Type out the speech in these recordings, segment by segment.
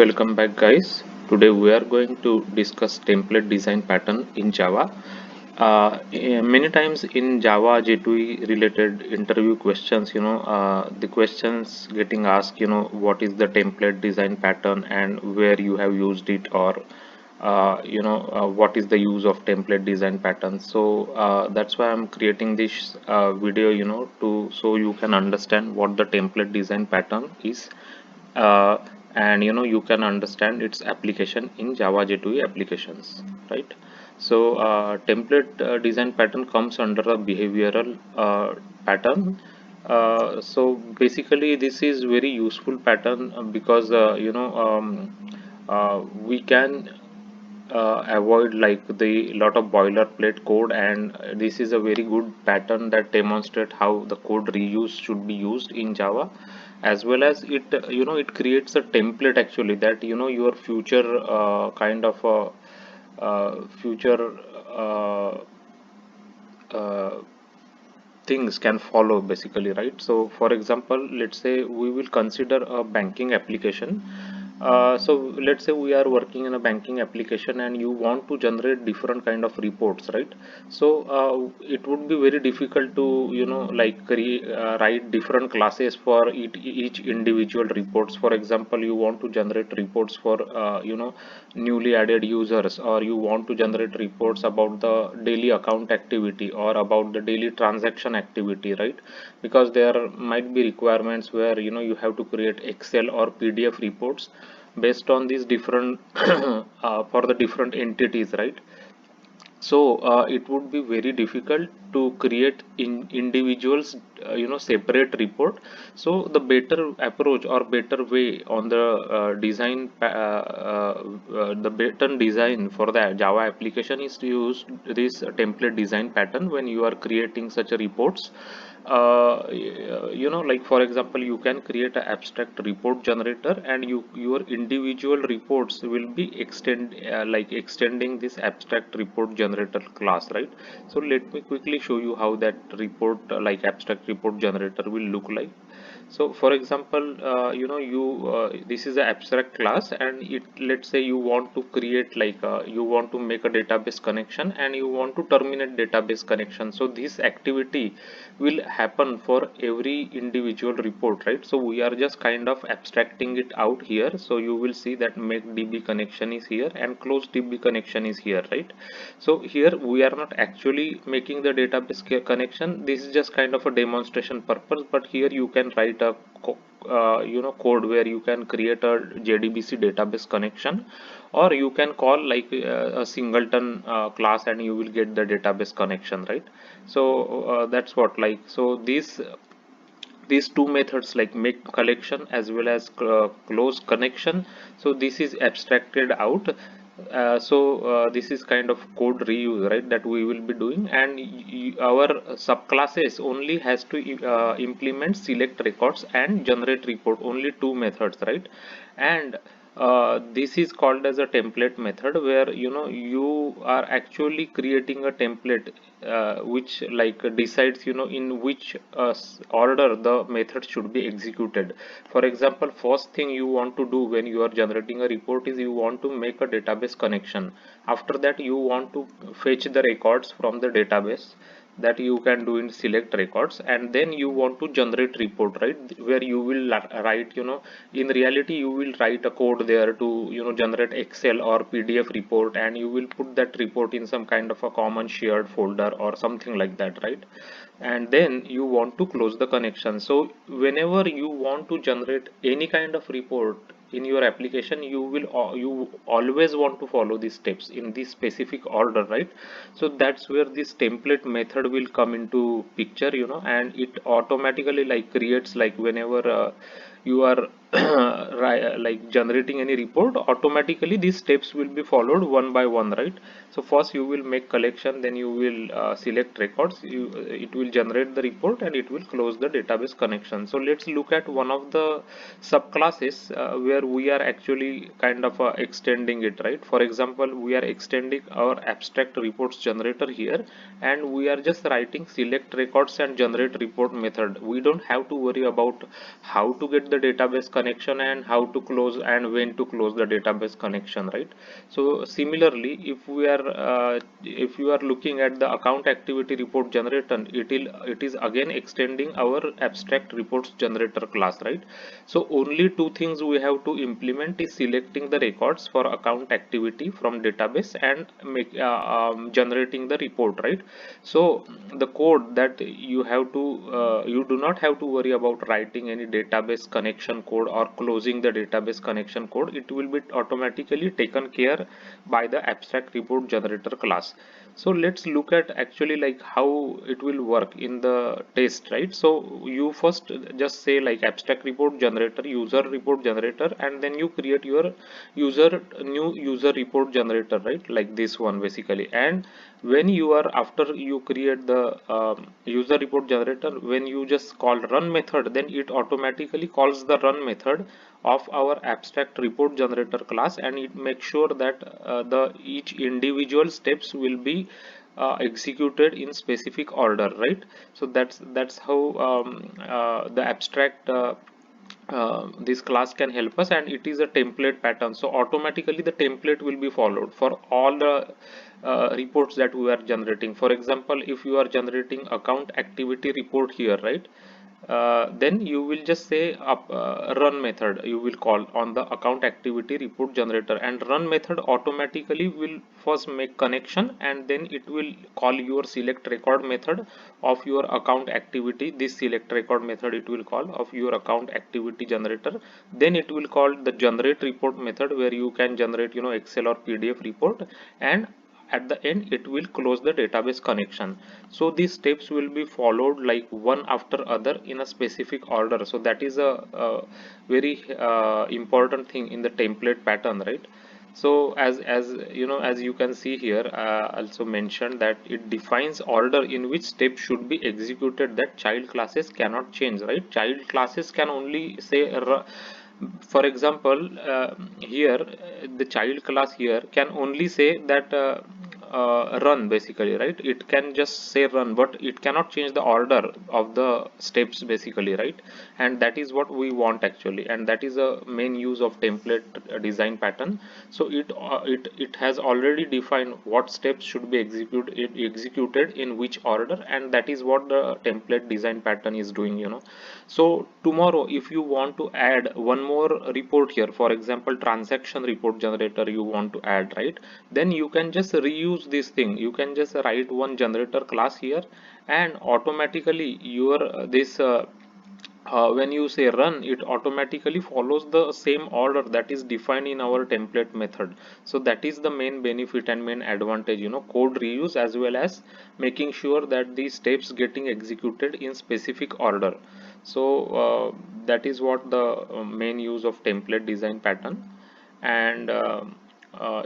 Welcome back, guys. Today we are going to discuss template design pattern in Java. Many times in Java J2E related interview questions, the questions getting asked, what is the template design pattern and where you have used it, or what is the use of template design pattern. So that's why I'm creating this video, to so you can understand what the template design pattern is, uh, and you can understand its application in Java J2E applications, right? So template design pattern comes under a behavioral pattern. So basically this is very useful pattern because we can avoid like the lot of boilerplate code, and this is a very good pattern that demonstrate how the code reuse should be used in Java, as well as it it creates a template actually that your future kind of future uh, uh, things can follow basically, right? So for example, let's say we will consider a banking application. So let's say we are working in a banking application and you want to generate different kind of reports, right? So it would be very difficult to like write different classes for each individual reports. For example, you want to generate reports for newly added users, or you want to generate reports about the daily account activity or about the daily transaction activity, right? Because there might be requirements where you have to create Excel or PDF reports based on these different for the different entities, right? So it would be very difficult to create in individuals separate report. So the better approach or better way on the the better design for the Java application is to use this template design pattern when you are creating such a reports. Like for example, you can create an abstract report generator, and your individual reports will be like extending this abstract report generator class, right? So let me quickly show you how that report like abstract report generator will look like. So for example, this is an abstract class, and it, let's say you want to create like you want to make a database connection and you want to terminate database connection. So this activity will happen for every individual report, right? So we are just kind of abstracting it out here. So you will see that make db connection is here and close db connection is here, right? So here we are not actually making the database connection. This is just kind of a demonstration purpose, but here you can write a code where you can create a JDBC database connection, or you can call like a singleton class and you will get the database connection, right? So that's what, like, so these two methods like make collection as well as close connection, so this is abstracted out. This is kind of code reuse, right, that we will be doing, and our subclasses only has to implement select records and generate report, only two methods, right? And this is called as a template method, where you are actually creating a template which like decides in which order the method should be executed. For example, first thing you want to do when you are generating a report is you want to make a database connection. After that, you want to fetch the records from the database, that you can do in select records, and then you want to generate report, right, where you will write, in reality you will write a code there to generate Excel or PDF report, and you will put that report in some kind of a common shared folder or something like that, right? And then you want to close the connection. So whenever you want to generate any kind of report in your application, you always want to follow these steps in this specific order, right? So that's where this template method will come into picture, and it automatically like creates, like whenever you are like generating any report, automatically these steps will be followed one by one, right? So first you will make collection, then you will select records, it will generate the report, and it will close the database connection. So let's look at one of the subclasses where we are actually kind of extending it, right? For example, we are extending our abstract reports generator here, and we are just writing select records and generate report method. We don't have to worry about how to get the database connection and how to close and when to close the database connection, right? So similarly, if you are looking at the account activity report generator, it is again extending our abstract reports generator class, right? So only two things we have to implement is selecting the records for account activity from database and generating the report, right? So the code that you do not have to worry about writing any database connection code or closing the database connection code. It will be automatically taken care by the abstract report generator class. So let's look at actually like how it will work in the test, right? So you first just say like abstract report generator, user report generator, and then you create your new user report generator, right? Like this one basically. And when you are after you create the user report generator, when you just call run method, then it automatically calls the run method of our abstract report generator class, and it makes sure that the each individual steps will be executed in specific order, right? So that's how the abstract this class can help us, and it is a template pattern. So automatically the template will be followed for all the reports that we are generating. For example, if you are generating account activity report here, right? Then you will just say run method you will call on the account activity report generator, and run method automatically will first make connection, and then it will call your select record method of your account activity. This select record method it will call of your account activity generator. Then it will call the generate report method, where you can generate Excel or PDF report, and at the end it will close the database connection. So these steps will be followed like one after other in a specific order. So that is a very important thing in the template pattern, right? So as you can see here, also mentioned that it defines order in which step should be executed, that child classes cannot change, right? Child classes can only say for example, here the child class here can only say that run basically, right? It can just say run, but it cannot change the order of the steps basically, right? And that is what we want actually, and that is a main use of template design pattern. So it has already defined what steps should be executed in which order, and that is what the template design pattern is doing. So tomorrow if you want to add one more report here, for example transaction report generator you want to add, right? Then you can just reuse this thing. You can just write one generator class here, and automatically your when you say run, it automatically follows the same order that is defined in our template method. So that is the main benefit and main advantage, code reuse, as well as making sure that these steps getting executed in specific order. So that is what the main use of template design pattern. And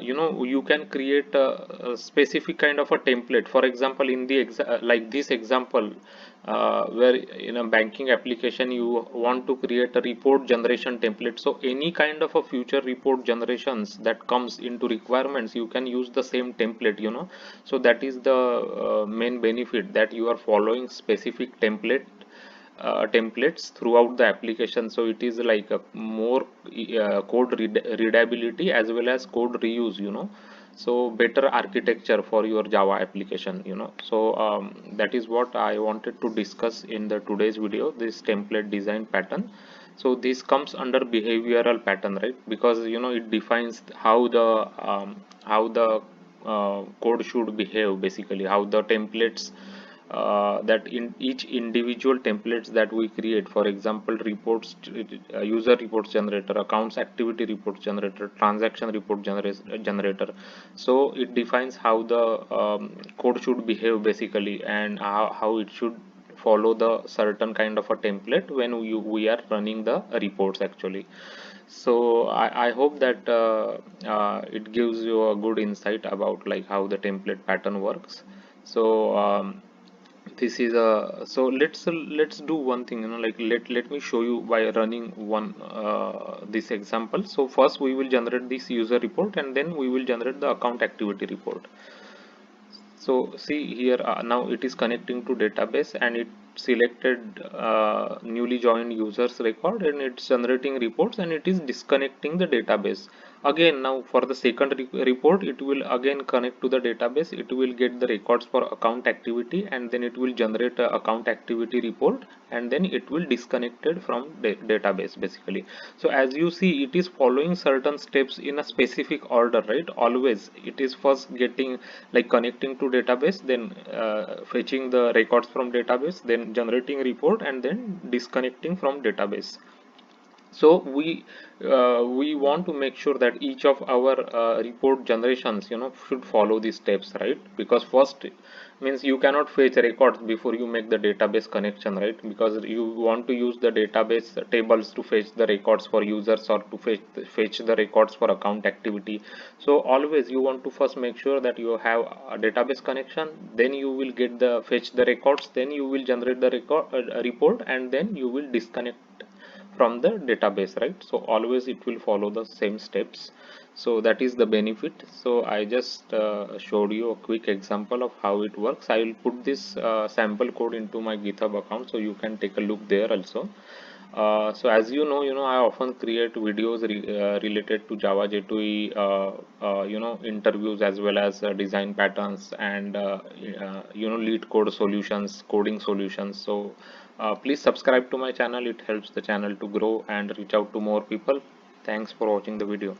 you can create a specific kind of a template. For example, in the like this example, where in a banking application you want to create a report generation template. So any kind of a future report generations that comes into requirements, you can use the same template. So that is the main benefit, that you are following specific templates throughout the application. So it is like a more code readability as well as code reuse. So better architecture for your Java application. So that is what I wanted to discuss in the today's video, this template design pattern. So this comes under behavioral pattern, right? Because it defines how the code should behave, basically how the templates that in each individual templates that we create, for example reports, user reports generator, accounts activity reports generator, transaction report generator. So it defines how the code should behave basically, and how it should follow the certain kind of a template when we are running the reports actually. So I hope that it gives you a good insight about like how the template pattern works. So this is a so let's do one thing, like let me show you by running one this example. So first we will generate this user report, and then we will generate the account activity report. So see here, now it is connecting to database, and it selected newly joined users record, and it's generating reports, and it is disconnecting the database. Again, now for the second report, it will again connect to the database. It will get the records for account activity, and then it will generate a account activity report, and then it will disconnect it from database basically. So as you see, it is following certain steps in a specific order, right? Always it is first getting, like, connecting to database, then fetching the records from database, then generating report, and then disconnecting from database. So we want to make sure that each of our report generations, should follow these steps, right? Because first means you cannot fetch records before you make the database connection, right? Because you want to use the database tables to fetch the records for users, or to fetch the records for account activity. So always you want to first make sure that you have a database connection, then you will get the fetch the records, then you will generate the report, and then you will disconnect from the database, right? So always it will follow the same steps. So that is the benefit. So I just showed you a quick example of how it works. I will put this sample code into my GitHub account, so you can take a look there also. So as you know, I often create videos related to Java J2E, interviews, as well as design patterns, and Leetcode solutions, coding solutions. So please subscribe to my channel. It helps the channel to grow and reach out to more people. Thanks for watching the video.